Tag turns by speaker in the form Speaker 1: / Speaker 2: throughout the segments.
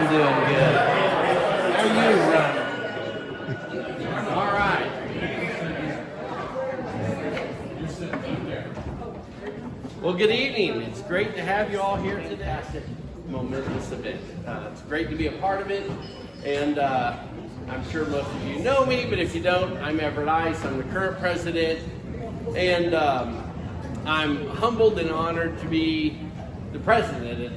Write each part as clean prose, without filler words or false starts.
Speaker 1: doing good. How are you, Ron? All right. Well, good evening. It's great to have you all here today. Momentous event. It's great to be a part of it, and I'm sure most of you know me, but if you don't, I'm Everett Ice. I'm the current president, and I'm humbled and honored to be the president at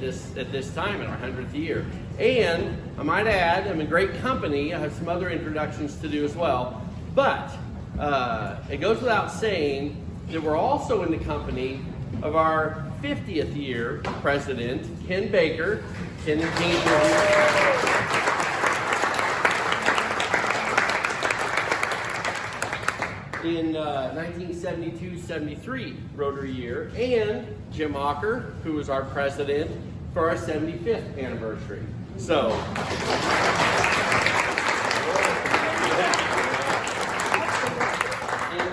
Speaker 1: this time in our 100th year. And I might add, I'm in great company. I have some other introductions to do as well, but it goes without saying that we're also in the company of our 50th year president, Ken Baker. Ken and team are here. In 1972-73 Rotary year, and Jim Ocker, who was our president for our 75th anniversary. So, and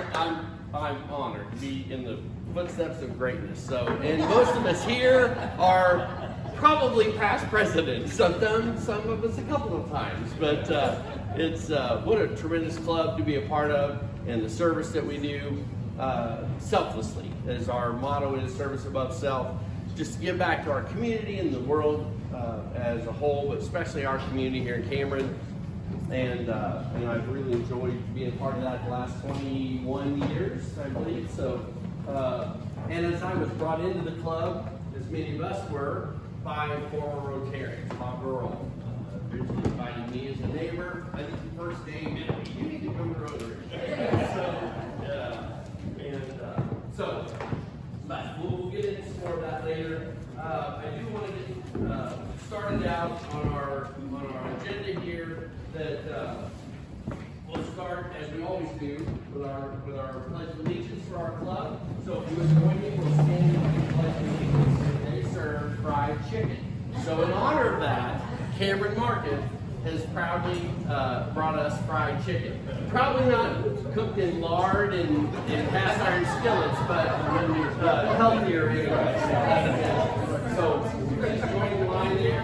Speaker 1: I'm honored to be in the footsteps of greatness. So, and most of us here are probably past presidents. Some of us a couple of times, but it's what a tremendous club to be a part of, and the service that we do selflessly, as our motto is, service above self. Just to give back to our community and the world as a whole, but especially our community here in Cameron. And I've really enjoyed being part of that the last 21 years, I believe. So, and as I was brought into the club, as many of us were, by former Rotarians, Bob Earl, originally invited me as a neighbor. I think the first day he met me, you need to come to Rotary. So, but we'll get into some more of that later. I do want to get started out on our agenda here. That we'll start, as we always do, with our pledge of allegiance for our club. So if you would join me, we'll stand and pledge allegiance. They serve fried chicken. So in honor of that, Cameron Market has proudly brought us fried chicken. Probably not cooked in lard and cast iron skillets, but healthier anyway. So please join the line there.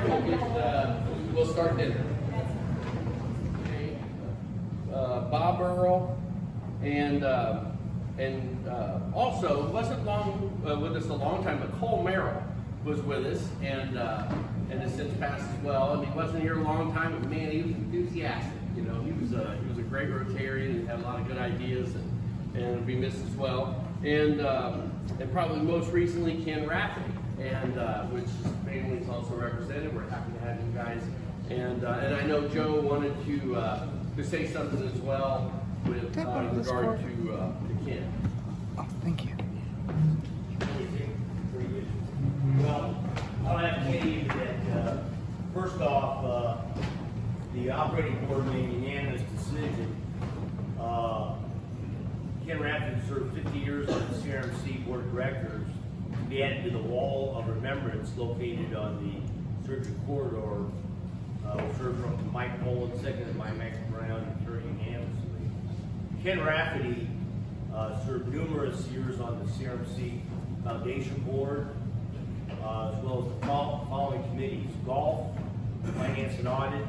Speaker 1: We'll start dinner. Bob Earl, and also wasn't long with us a long time, but Cole Merrill was with us, and has since passed as well. And he wasn't here a long time, but man, he was enthusiastic. You know, he was a great Rotarian and had a lot of good ideas, and would be missed as well. And probably most recently Ken Rafferty, and which his family is also represented. We're happy to have you guys. And I know Joe wanted to say something as well with regard to Ken.
Speaker 2: Oh, thank you.
Speaker 3: Well, I'll have to tell you that first off, the operating board made a unanimous decision. Ken Rafferty served 50 years on the CRMC board of directors to be added to the wall of remembrance located on the surgery corridor. Served from Mike Poland, seconded by Max Brown, and carried unanimously. Ken Rafferty served numerous years on the CRMC Foundation Board, as well as the following committees: Golf, Finance and Audit,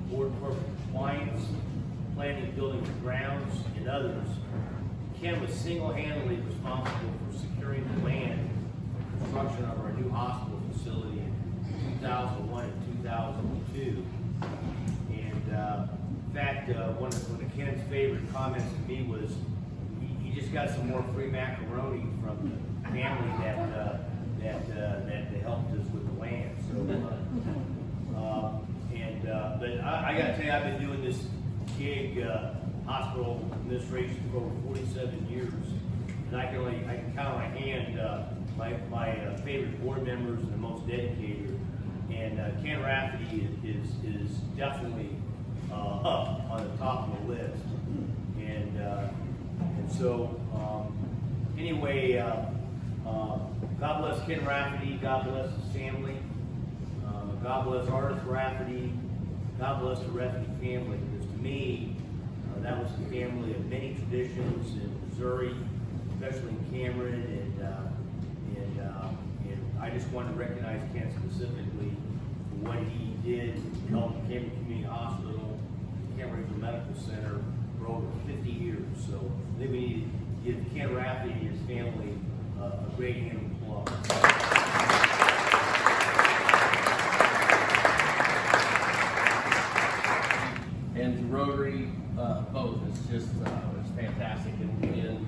Speaker 3: Board of Corporate Compliance, Planning, Buildings and Grounds, and others. Ken was single-handedly responsible for securing the land for construction of our new hospital facility in 2001 and 2002. And in fact, one of Ken's favorite comments to me was he just got some more free macaroni from the family that helped us with the land. So, but I got to tell you, I've been doing this gig, hospital administration, for over 47 years, and I can count on my hand my favorite board members and the most dedicated. And Ken Rafferty is definitely up on the top of the list. And so anyway, God bless Ken Rafferty. God bless his family. God bless Arthur Rafferty. God bless the Rafferty family. Because to me, that was a family of many traditions in Missouri, especially in Cameron, and I just want to recognize Ken specifically for what he did held at Cambridge Community Hospital, Cambridge Medical Center for over 50 years. So I think we need to give Ken Rafferty and his family a great hand of applause.
Speaker 1: And to Rotary, both, it's just it's fantastic and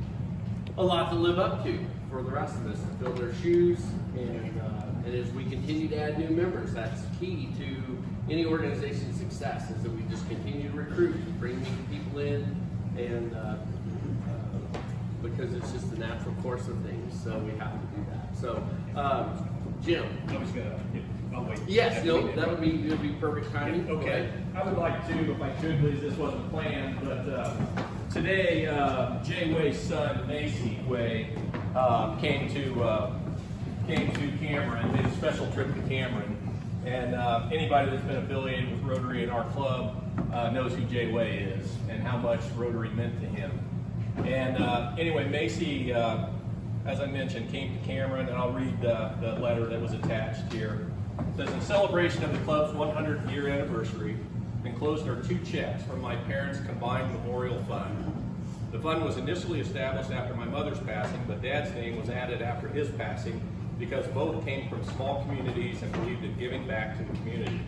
Speaker 1: a lot to live up to for the rest of us to fill their shoes. And as we continue to add new members, that's key to any organization's success, is that we just continue to recruit, bring new people in, and because it's just the natural course of things, so we have to do that. So, Jim.
Speaker 2: I was gonna, I'll wait.
Speaker 1: Yes, no, that would be perfect timing.
Speaker 2: Okay, I would like to, if I could, please, this wasn't planned, but today, Jay Way's son, Macy Way, came to Cameron, made a special trip to Cameron, and anybody that's been affiliated with Rotary in our club knows who Jay Way is and how much Rotary meant to him. And anyway, Macy, as I mentioned, came to Cameron, and I'll read the letter that was attached here. It says, in celebration of the club's 100th year anniversary, enclosed are 2 checks from my parents' combined memorial fund. The fund was initially established after my mother's passing, but Dad's name was added after his passing because both came from small communities and believed in giving back to the community.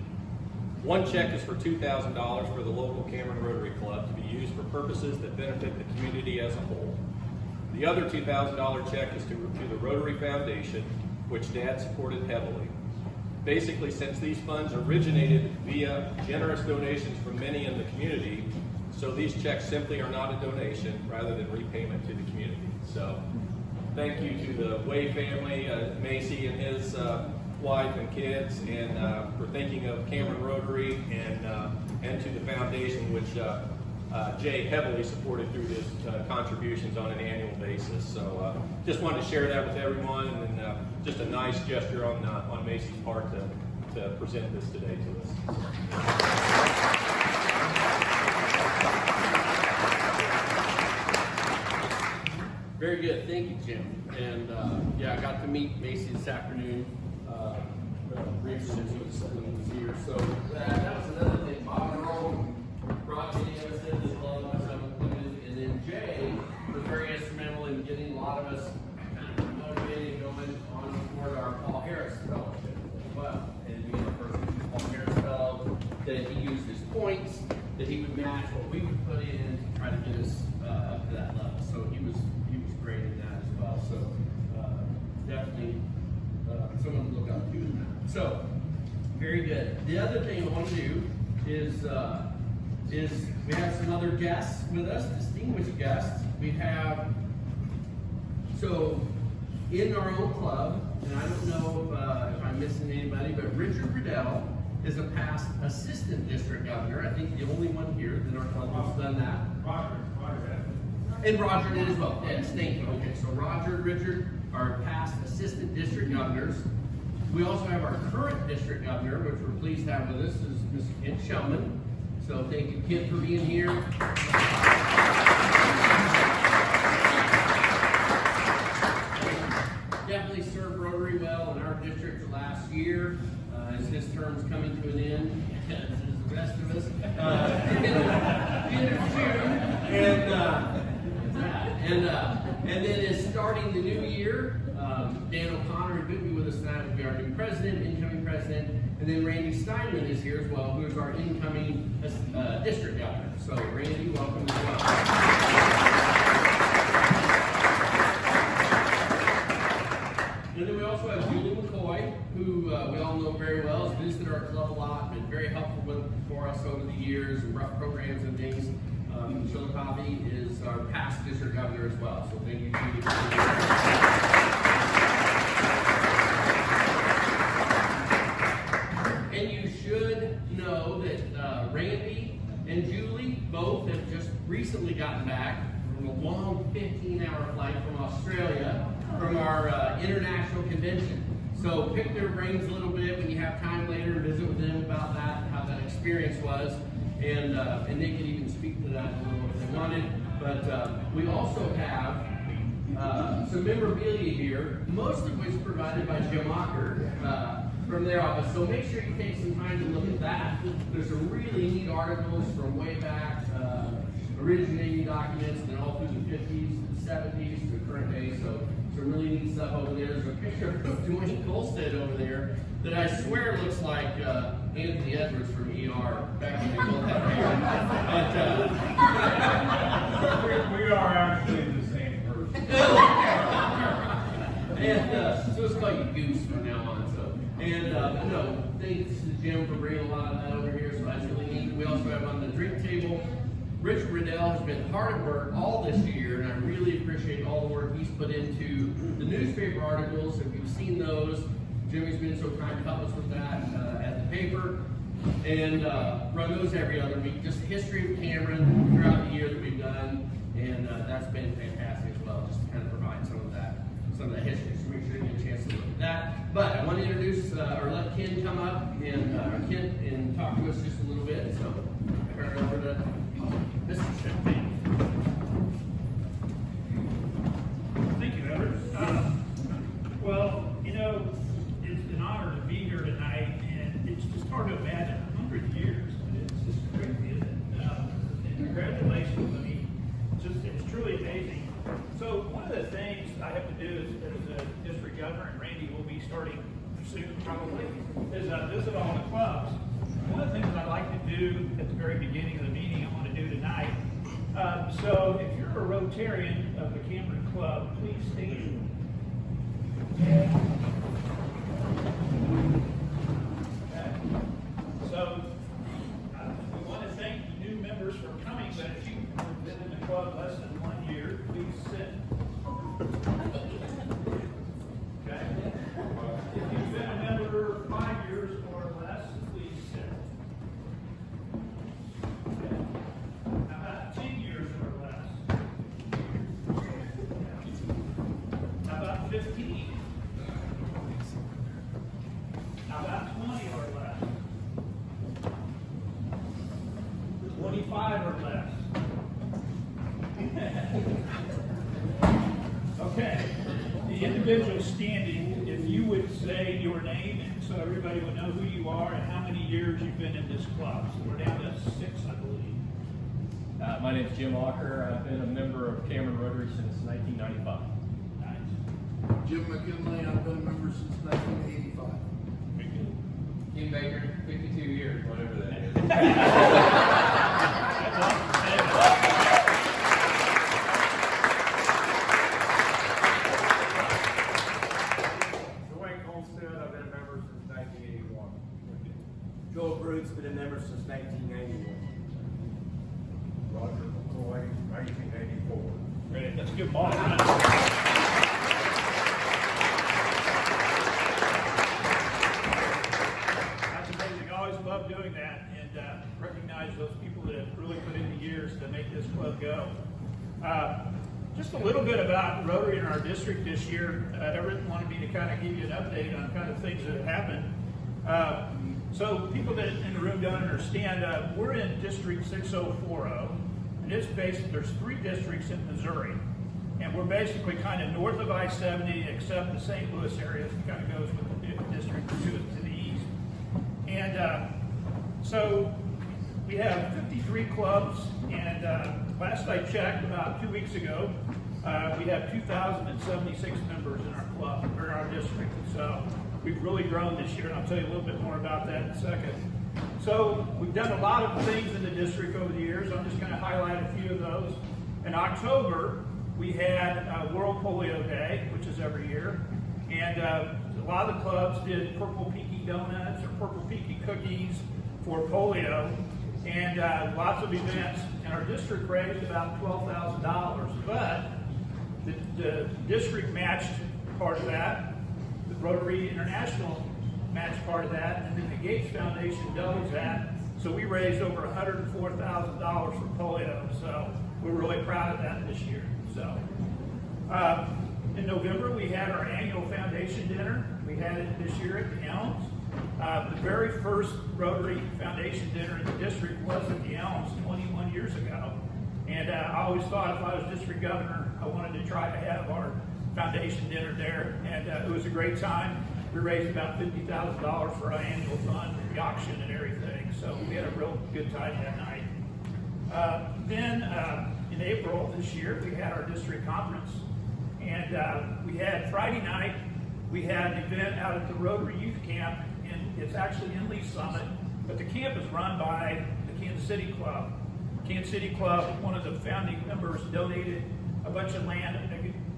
Speaker 2: One check is for $2,000 for the local Cameron Rotary Club to be used for purposes that benefit the community as a whole. The other $2,000 check is to the Rotary Foundation, which Dad supported heavily. Basically, since these funds originated via generous donations from many in the community, so these checks simply are not a donation, rather than repayment to the community. So, thank you to the Way family, Macy and his wife and kids, and for thinking of Cameron Rotary, and to the foundation, which Jay heavily supported through his contributions on an annual basis. So just wanted to share that with everyone, and just a nice gesture on Macy's part to present this today to us.
Speaker 1: Very good, thank you, Jim. And yeah, I got to meet Macy this afternoon. Briefly as he was here. So that was another thing. Bob and Earl brought me in, said this club was included, and then Jay was very instrumental in getting a lot of us kind of motivated going on toward our Paul Harris Fellowship as well. And we had a person, Paul Harris Fellow, that he used his points that he would match what we would put in to try to get us up to that level. So he was great in that as well. So definitely someone to look up to in that. So, very good. The other thing I want to do is we have some other guests with us, distinguished guests. We have, so in our own club, and I don't know if I'm missing anybody, but Richard Riddell is a past assistant district governor. I think the only one here that our club has done that.
Speaker 4: Roger.
Speaker 1: And Roger did as well. Yes, thank you. Okay, so Roger and Richard are past assistant district governors. We also have our current district governor, which we're pleased to have with us, is Mr. Kent Shellman. So thank you, Kent, for being here. Definitely served Rotary well in our district the last year, as his term's coming to an end, as is the rest of us. End of June. And then is starting the new year. Dan O'Connor, who could be with us tonight, will be our new president, incoming president, and then Randy Steinman is here as well, who is our incoming district governor. So Randy, welcome as well. And then we also have Julie McCoy, who we all know very well, has visited our club a lot, been very helpful for us over the years, and rough programs and things. Chillicothe is our past district governor as well. So thank you, Julie. And you should know that Randy and Julie both have just recently gotten back from a long 15-hour flight from Australia from our international convention. So pick their brains a little bit when you have time later and visit with them about that, how that experience was. And they could even speak to that a little if they wanted. But we also have some memorabilia here, most of which provided by Jim Ocker. from their office. So make sure you take some time to look at that. There's some really neat articles from way back, originating documents, and all through the 50s, the 70s, to the current day. So some really neat stuff over there. There's a picture of Dwayne Colstead over there that I swear looks like Anthony Edwards from ER back when they both had hair.
Speaker 2: We are actually the same person.
Speaker 1: And so let's call you Goose from now on. So, and no, thanks to Jim for bringing a lot of that over here. So that's really neat. We also have on the drink table, Rich Riddell has been hard at work all this year, and I really appreciate all the work he's put into the newspaper articles. If you've seen those, Jimmy's been so kind to help us with that at the paper, and run those every other week. Just history of Cameron throughout the year that we've done, and that's been fantastic as well, just to kind of provide some of that history. So make sure you get a chance to look at that. But I want to introduce or let Ken come up and talk to us just a little bit. So I turn it over to Mr. Champagne.
Speaker 4: Thank you, Edward. Well, you know, it's an honor to be here tonight, and it's just hard to imagine 100 years. It's just crazy, isn't it? And congratulations. I mean, it's truly amazing. So one of the things I have to do as a district governor, and Randy will be starting soon probably, is visit all the clubs. One of the things I'd like to do at the very beginning of the meeting, I want to do tonight. So if you're a Rotarian of the Cameron Club, please stand. Okay. So we want to thank the new members for coming, but if you've been in the club less than 1 year, please sit. Okay. If you've been a member 5 years or less, please sit. Okay. How about 10 years or less? How about 15? How about 20 or less? 25 or less? Okay. The individual standing, if you would say your name, and so everybody would know who you are and how many years you've been in this club. So we're down to 6, I believe.
Speaker 2: My name is Jim Walker. I've been a member of Cameron Rotary since 1995.
Speaker 4: Nice.
Speaker 5: Jim McKinley, I've been a member since 1985.
Speaker 4: Very good.
Speaker 1: Kim Baker, 52 years, whatever that is.
Speaker 4: That's awesome.
Speaker 6: Dwayne Colstead, I've been a member since 1981.
Speaker 3: Joel Brute's been a member since 1991.
Speaker 6: Roger McCoy, 1984.
Speaker 4: Great. That's a good ball. Right? That's amazing. I always love doing that and recognize those people that have really put in the years to make this club go. Just a little bit about Rotary in our district this year. Everett wanted me to kind of give you an update on kind of things that have happened. So people that in the room don't understand, we're in District 6040, and it's there's 3 districts in Missouri. And we're basically kind of north of I-70, except the St. Louis area kind of goes with the district to the east. And so we have 53 clubs, and last I checked, about 2 weeks ago, we have 2,076 members in our club, or in our district. So we've really grown this year, and I'll tell you a little bit more about that in a second. So we've done a lot of things in the district over the years. I'm just going to highlight a few of those. In October, we had World Polio Day, which is every year, and a lot of the clubs did Purple Peaky Donuts or Purple Peaky Cookies for polio, and lots of events. And our district raised about $12,000, but the district matched part of that, the Rotary International matched part of that, and then the Gates Foundation doubles that. So we raised over $104,000 for polio. So we're really proud of that this year. So in November, we had our annual foundation dinner. We had it this year at the Elms. The very first Rotary Foundation dinner in the district was at the Elms 21 years ago. And I always thought if I was district governor, I wanted to try to have our foundation dinner there. And it was a great time. we raised about $50,000 for our annual fund, the auction and everything. So we had a real good time that night. Then in April this year, we had our district conference. And we had Friday night, we had an event out at the Rotary Youth Camp, and it's actually in Lee Summit, but the camp is run by the Kansas City Club. Kansas City Club, one of the founding members, donated a bunch of land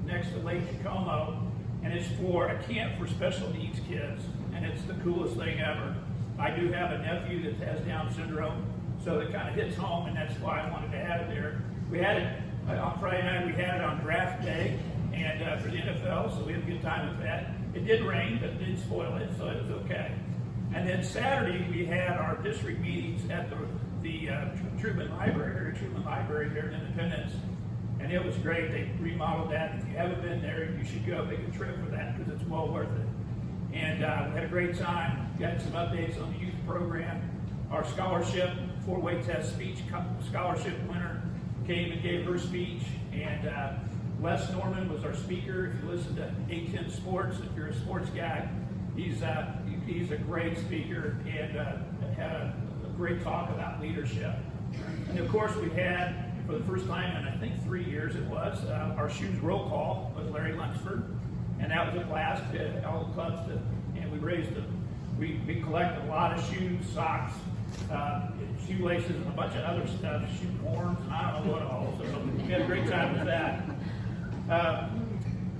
Speaker 4: next to Lake Tacoma, and it's for a camp for special needs kids, and it's the coolest thing ever. I do have a nephew that has Down syndrome, so it kind of hits home, and that's why I wanted to have it there. We had it on Friday night, we had it on draft day, and for the NFL, so we had a good time with that. It did rain, but it didn't spoil it, so it was okay. And then Saturday, we had our district meetings at the Truman Library here in Independence, and it was great. They remodeled that. If you haven't been there, you should go make a trip for that because it's well worth it. And we had a great time. Got some updates on the youth program. Our scholarship, four-way test speech scholarship winner came and gave her speech, and Les Norman was our speaker. If you listen to 810 Sports, if you're a sports guy, he's a great speaker and had a great talk about leadership. And of course, we had, for the first time in I think 3 years it was, our shoes roll call with Larry Lunsford, and that was a blast. We had all the clubs and we collected a lot of shoes, socks, shoelaces, and a bunch of other stuff, shoe horns, and I don't know what all. So we had a great time with that.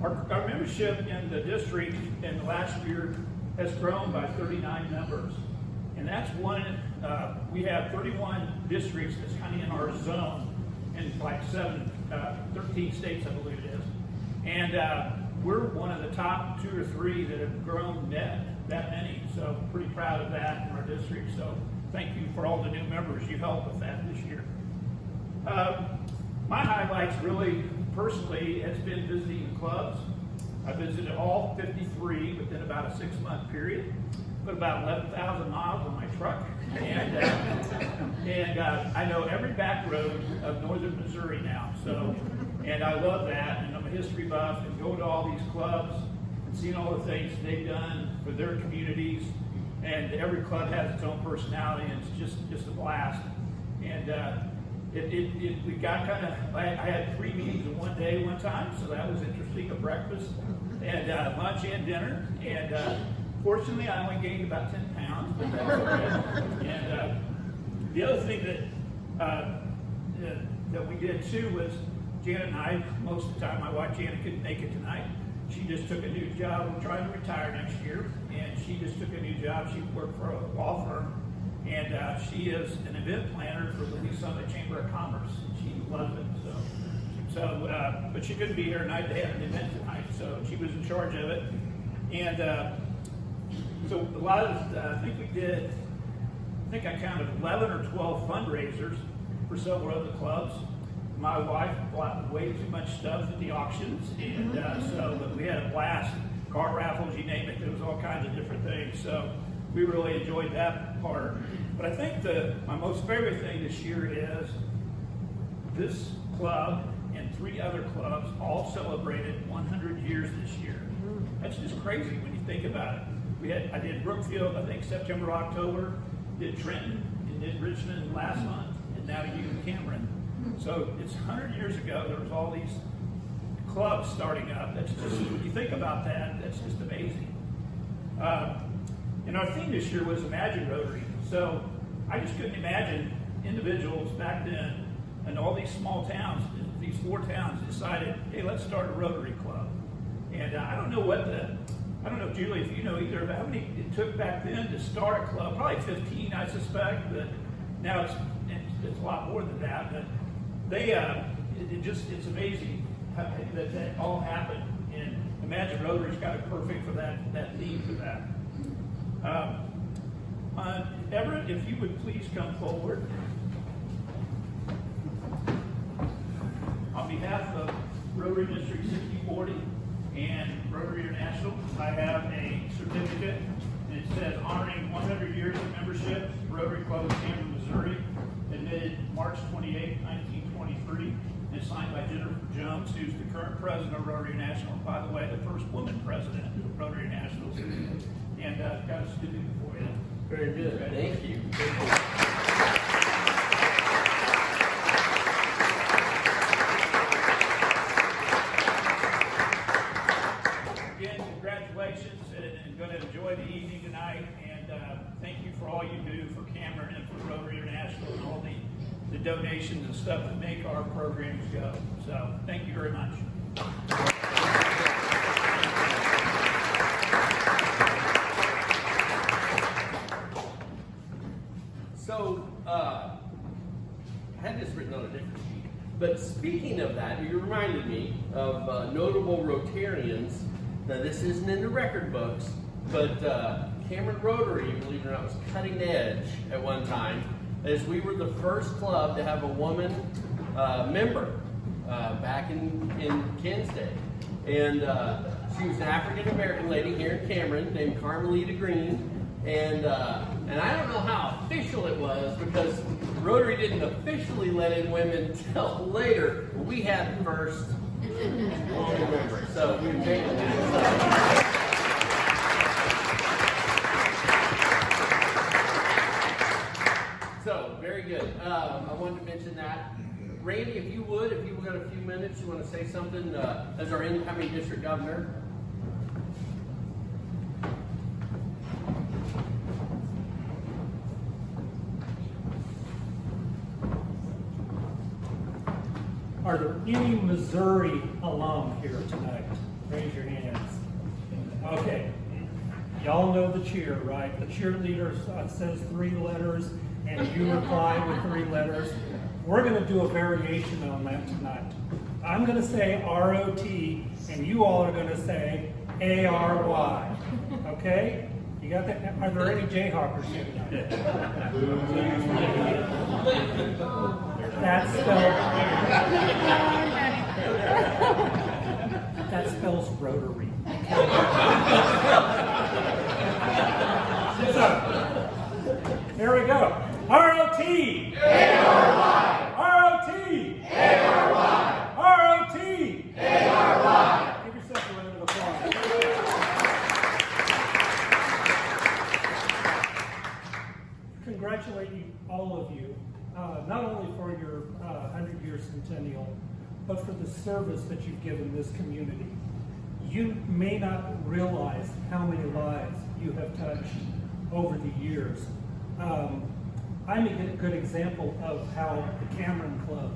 Speaker 4: Our membership in the district in the last year has grown by 39 members. And that's we have 31 districts that's kind of in our zone in like 13 states, I believe it is. And we're one of the top 2 or 3 that have grown that many. So pretty proud of that in our district. So thank you for all the new members you helped with that this year. My highlights really, personally, has been visiting the clubs. I visited all 53 within about a 6-month period. Put about 11,000 miles on my truck. And I know every back road of northern Missouri now. So, and I love that. And I'm a history buff and go to all these clubs and seeing all the things they've done for their communities. And every club has its own personality, and it's just a blast. And we got kind of, I had 3 meetings in one day one time, so that was interesting, a breakfast and lunch and dinner. And fortunately, I only gained about 10 pounds, but that's okay. And the other thing that we did too was Janet and I, most of the time, my wife Janet couldn't make it tonight. She just took a new job. We're trying to retire next year, and she just took a new job. She worked for a law firm, and she is an event planner for the Lee Summit Chamber of Commerce. She loves it. But she couldn't be here tonight. They had an event tonight, so she was in charge of it. And so a lot of, I think I counted 11 or 12 fundraisers for several other clubs. My wife bought way too much stuff at the auctions, and but we had a blast. Car raffles, you name it. There was all kinds of different things. So we really enjoyed that part. But I think my most favorite thing this year is this club and 3 other clubs all celebrated 100 years this year. That's just crazy when you think about it. I did Brookfield, I think September, October, did Trenton, and did Richmond last month, and now you in Cameron. So it's 100 years ago, there was all these clubs starting up. That's just, when you think about that, that's just amazing. And our theme this year was Imagine Rotary. So I just couldn't imagine individuals back then in all these small towns, these 4 towns decided, hey, let's start a Rotary Club. And I don't know, Julie, if you know either about how many it took back then to start a club. Probably 15, I suspect, but now it's a lot more than that. But it's amazing how that all happened. And Imagine Rotary's got it perfect for that theme for that. Everett, if you would please come forward. On behalf of Rotary District 6040 and Rotary International, I have a certificate, and it says honoring 100 years of membership, Rotary Club of Cameron, Missouri, admitted March 28, 1923. and it's signed by Jennifer Jones, who's the current president of Rotary National, and by the way, the first woman president of Rotary Nationals. And got a student for you.
Speaker 1: Very good. Thank you.
Speaker 4: Again, congratulations, and going to enjoy the evening tonight. And thank you for all you do for Cameron and for Rotary International and all the donations and stuff that make our programs go. So thank you very much.
Speaker 1: So, I had this written on a different sheet, but speaking of that, you reminded me of notable Rotarians. Now, this isn't in the record books, but Cameron Rotary, believe it or not, was cutting edge at one time, as we were the first club to have a woman member back in Ken's day. And she was an African-American lady here in Cameron named Carmelita Green. And I don't know how official it was because Rotary didn't officially let in women till later. We had the first woman member, so we made it. So very good. I wanted to mention that. Randy, if you've got a few minutes, you want to say something as our incoming district governor.
Speaker 7: Are there any Missouri alum here tonight? Raise your hands. Okay. Y'all know the cheer, right? The cheerleader says 3 letters, and you reply with 3 letters. We're going to do a variation on that tonight. I'm going to say R-O-T, and you all are going to say A-R-Y. Okay? You got that? Are there any Jayhawkers here tonight? That spells Rotary. So, here we go. R-O-T! A-R-Y! R-O-T! A-R-Y! R-O-T! A-R-Y! Give yourself a round of applause. Congratulate you, all of you, not only for your 100-year centennial, but for the service that you've given this community. You may not realize how many lives you have touched over the years. I'm a good example of how the Cameron Club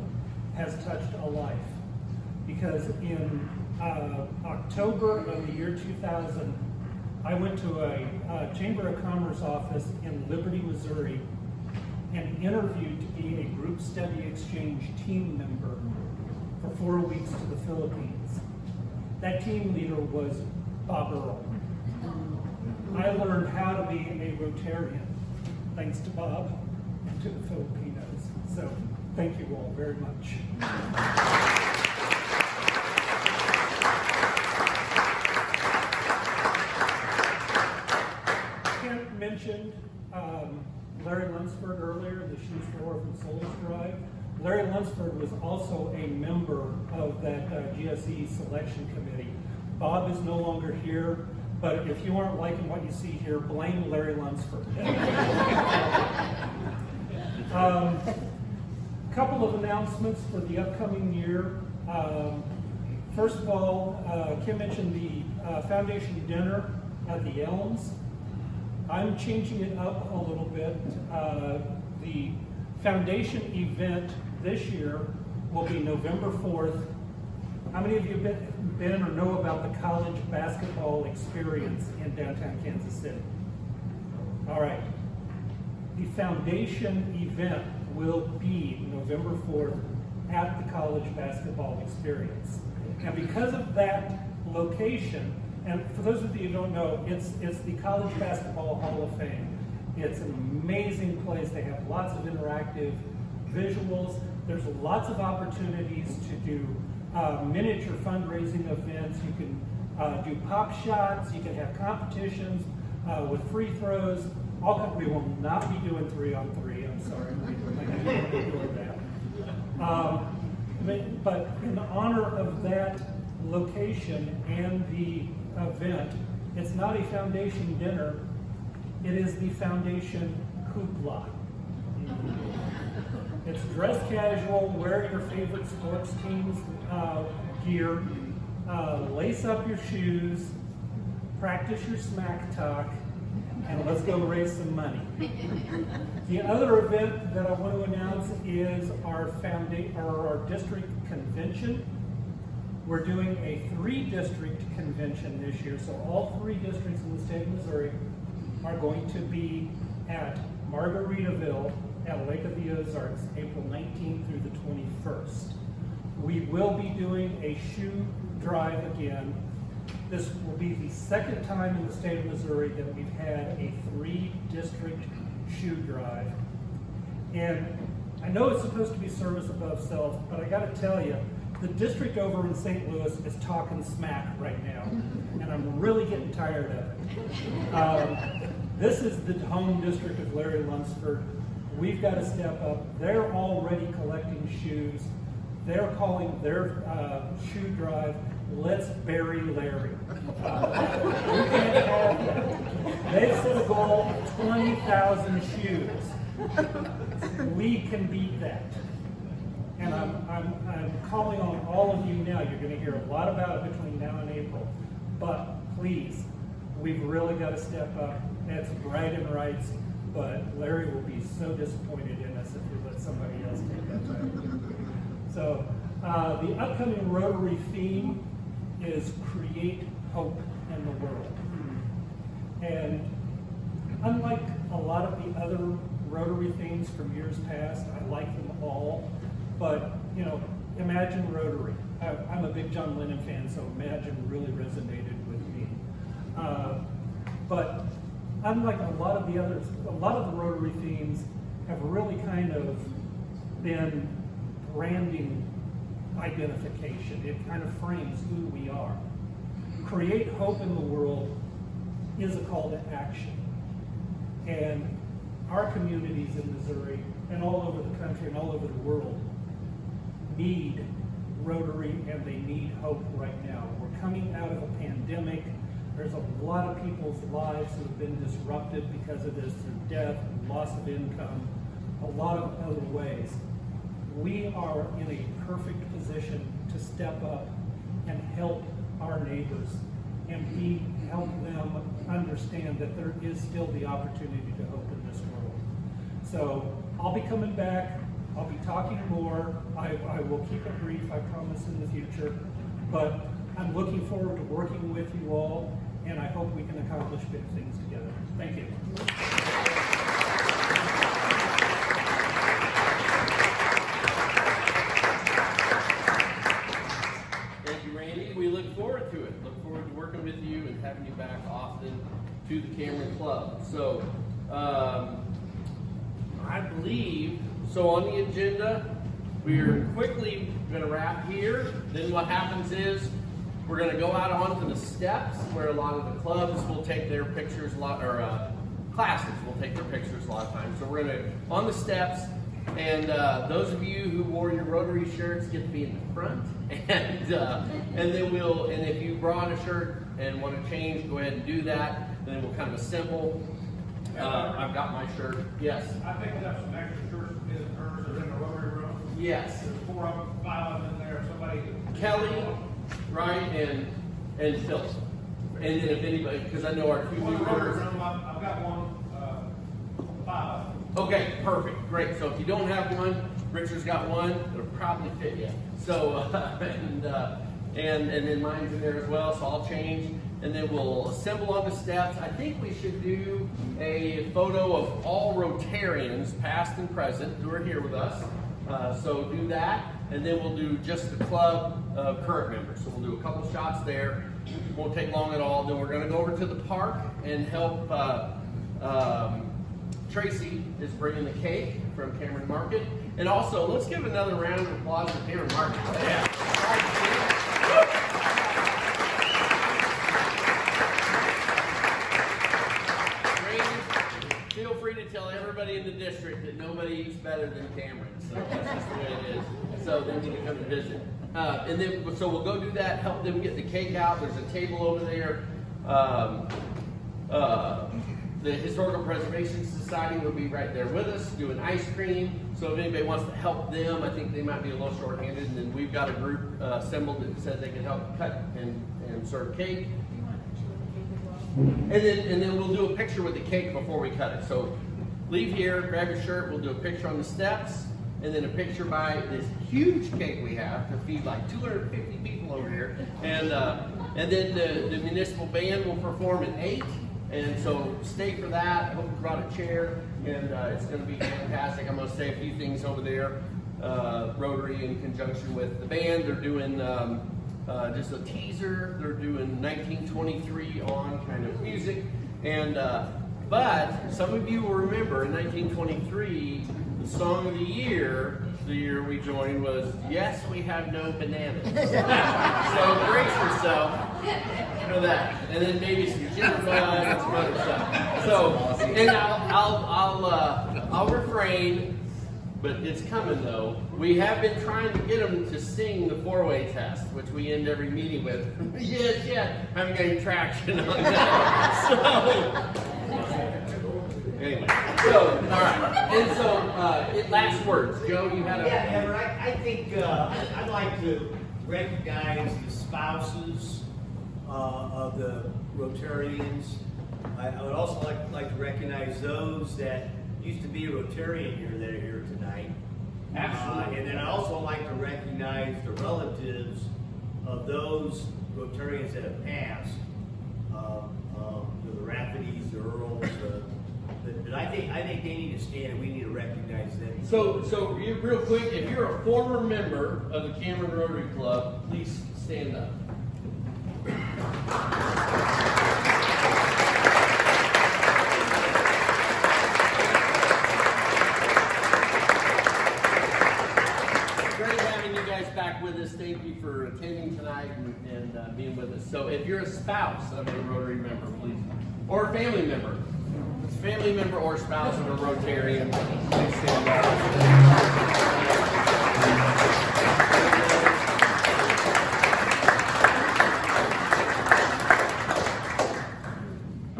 Speaker 7: has touched a life. Because in October of the year 2000, I went to a Chamber of Commerce office in Liberty, Missouri, and interviewed to be a group study exchange team member for 4 weeks to the Philippines. That team leader was Bob Earl. I learned how to be a Rotarian, thanks to Bob and to the Filipinos. So thank you all very much. Kent mentioned Larry Lunsford earlier, the Shoes for Orphans Souls Drive. Larry Lunsford was also a member of that GSE selection committee. Bob is no longer here, but if you aren't liking what you see here, blame Larry Lunsford. Couple of announcements for the upcoming year. First of all, Kim mentioned the foundation dinner at the Elms. I'm changing it up a little bit. The foundation event this year will be November 4th. How many of you have been or know about the college basketball experience in downtown Kansas City? All right. The foundation event will be November 4th at the college basketball experience. Now, because of that location, and for those of you who don't know, it's the College Basketball Hall of Fame. It's an amazing place. They have lots of interactive visuals. There's lots of opportunities to do miniature fundraising events. You can do pop shots. You can have competitions with free throws. We will not be doing 3-on-3. I'm sorry. I won't be doing that. But in honor of that location and the event, it's not a foundation dinner, it is the foundation hoopla. It's dress casual, wear your favorite sports team's gear, lace up your shoes, practice your smack talk, and let's go raise some money. The other event that I want to announce is our district convention. We're doing a 3-district convention this year, so all 3 districts in the state of Missouri are going to be at Margaritaville at Lake of the Ozarks, April 19th through the 21st. We will be doing a shoe drive again. This will be the second time in the state of Missouri that we've had a 3-district shoe drive. And I know it's supposed to be service above self, but I gotta tell you, the district over in St. Louis is talking smack right now, and I'm really getting tired of it. This is the home district of Larry Lunsford. We've got to step up. They're already collecting shoes. They're calling their shoe drive, Let's Bury Larry. We can't have that. They've set a goal of 20,000 shoes. We can beat that. And I'm calling on all of you now. You're going to hear a lot about it between now and April. But please, we've really got to step up. It's bragging rights, but Larry will be so disappointed in us if we let somebody else take that title. So the upcoming Rotary theme is Create Hope in the World. And unlike a lot of the other Rotary themes from years past, I like them all. But, you know, Imagine Rotary. I'm a big John Lennon fan, so Imagine really resonated with me. But unlike a lot of the others, a lot of the Rotary themes have really kind of been branding identification. It kind of frames who we are. Create Hope in the World is a call to action. And our communities in Missouri and all over the country and all over the world need Rotary, and they need hope right now. We're coming out of a pandemic. There's a lot of people's lives who have been disrupted because of this, through death, loss of income, a lot of other ways. We are in a perfect position to step up and help our neighbors and help them understand that there is still the opportunity to hope in this world. So I'll be coming back. I'll be talking more. I will keep it brief, I promise, in the future. But I'm looking forward to working with you all, and I hope we can accomplish big things together. Thank you.
Speaker 1: Thank you, Randy. We look forward to it. Look forward to working with you and having you back often to the Cameron Club. So, I believe, so on the agenda, we're quickly going to wrap here. Then what happens is we're going to go out onto the steps where a lot of the clubs will take their pictures, classes will take their pictures a lot of times. So we're going to, on the steps, and those of you who wore your Rotary shirts get to be in the front. And then we'll, and if you brought a shirt and want to change, go ahead and do that. Then we'll kind of assemble. I've got my shirt. Yes.
Speaker 6: I picked up some extra shirts in hers are in the Rotary room.
Speaker 1: Yes.
Speaker 6: There's 4 of them, 5 of them in there. Somebody.
Speaker 1: Kelly, right, and Phil. And then if anybody, because I know our 2 new members.
Speaker 6: I've got one, 5.
Speaker 1: Okay, perfect, great. So if you don't have one, Richard's got one. It'll probably fit you. So and then mine's in there as well. So I'll change. And then we'll assemble on the steps. I think we should do a photo of all Rotarians, past and present, who are here with us. So do that, and then we'll do just the club of current members. So we'll do a couple shots there. Won't take long at all. Then we're going to go over to the park and help. Tracy is bringing the cake from Cameron Market. And also, let's give another round of applause for Cameron Market. Yeah. Feel free to tell everybody in the district district that nobody's better than Cameron. So that's just the way it is. So they need to come and visit. And then, so we'll go do that, help them get the cake out. There's a table over there. The Historical Preservation Society will be right there with us doing ice cream. So if anybody wants to help them, I think they might be a little short-handed. And then we've got a group assembled that said they can help cut and serve cake. And then we'll do a picture with the cake before we cut it. So leave here, grab your shirt, we'll do a picture on the steps, and then a picture by this huge cake we have to feed like 250 people over here. And then the municipal band will perform at 8. And so stay for that. I hope you brought a chair, and it's going to be fantastic. I'm going to say a few things over there. Rotary, in conjunction with the band, they're doing just a teaser. They're doing 1923 on kind of music. And but some of you will remember in 1923, the song of the year we joined was "Yes, We Have No Bananas." So brace yourself for that, and then maybe some jitterbug and some other stuff. So, and I'll refrain, but it's coming though. We have been trying to get them to sing the 4-way test, which we end every meeting with. yes, I'm getting traction on that. So. Anyway, so, all right, and so, last words. Joe, you had a...
Speaker 3: Yeah, Ever, I think I'd like to recognize the spouses of the Rotarians. I would also like to recognize those that used to be a Rotarian here that are here tonight.
Speaker 1: Absolutely.
Speaker 3: And then I also like to recognize the relatives of those Rotarians that have passed. The Raffertys, the Earls, but I think they need to stand and we need to recognize them.
Speaker 1: So real quick, if you're a former member of the Cameron Rotary Club, please stand up. Great having you guys back with us. Thank you for attending tonight and being with us. So if you're a spouse of a Rotary member, please, or a family member, family member or spouse of a Rotarian, please stand up.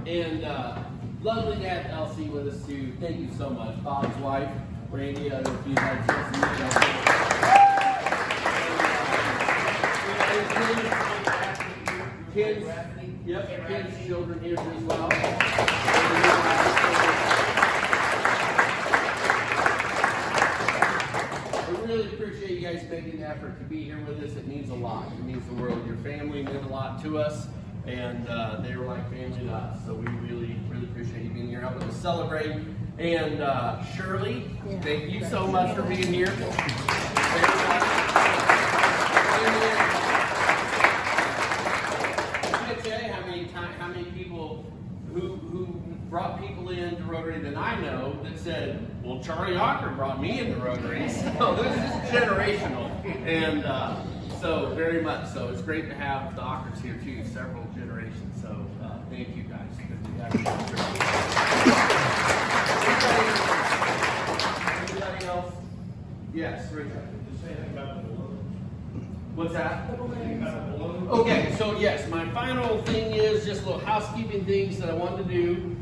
Speaker 1: And lovely to have Elsie with us too. Thank you so much. Bob's wife, Randy, I don't know if you've had a chance to meet her. Kids, yep, kids, children here as well. We really appreciate you guys making the effort to be here with us. It means a lot. It means the world. Your family meant a lot to us, and they were like family to us. So we really, really appreciate you being here, helping us celebrate. And Shirley, thank you so much for being here. How many people who brought people into Rotary that I know that said, well, Charlie Ocker brought me into Rotary. So this is generational. And so very much so. It's great to have the Ockers here too, several generations. So thank you guys. Anybody else? Yes, Richard.
Speaker 6: Just say anything about the balloons.
Speaker 1: What's that?
Speaker 6: Anything about the balloons?
Speaker 1: Okay, so yes, my final thing is just little housekeeping things that I wanted to do.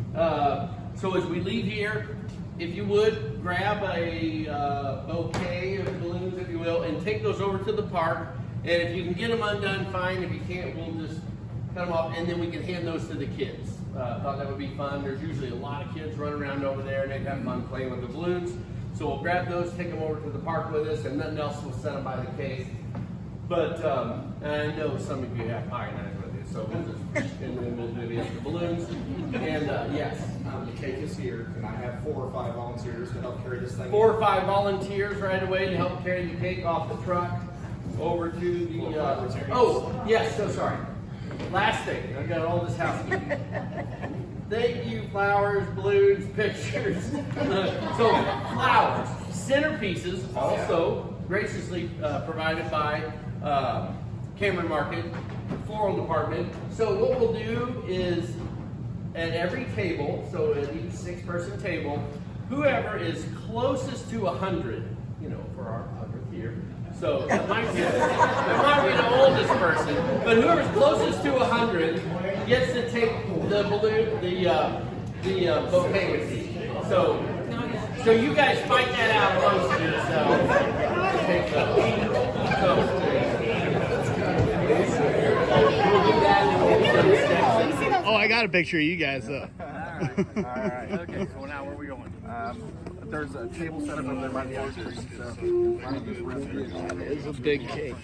Speaker 1: So as we leave here, if you would, grab a bouquet of balloons, if you will, and take those over to the park. And if you can get them undone, fine. If you can't, we'll just cut them off, and then we can hand those to the kids. Thought that would be fun. There's usually a lot of kids running around over there, and they'd have fun playing with the balloons. So we'll grab those, take them over to the park with us, and nothing else, we'll set them by the case. But I know some of you have pie knives with you, so we'll just, and then we'll do the balloons. And yes.
Speaker 6: The cake is here, and I have 4 or 5 volunteers to help carry this thing.
Speaker 1: 4 or 5 volunteers right away to help carry the cake off the truck over to the. Oh, yes, so sorry. Last thing, I've got all this housekeeping. Thank you, flowers, balloons, pictures. So, flowers. Centerpieces, also graciously provided by Cameron Market, Floral Department. So what we'll do is, at every table, so at each 6-person table, whoever is closest to 100, you know, for our 100th year. So it might be the oldest person, but whoever's closest to 100 gets to take the balloon, the bouquet with you. So you guys fight that out amongst yourselves. Take
Speaker 8: Oh, I got a picture of you guys though.
Speaker 6: Alright. Okay, so now where are we going? There's a table set up over there by the ice cream, so
Speaker 8: It's a big cake.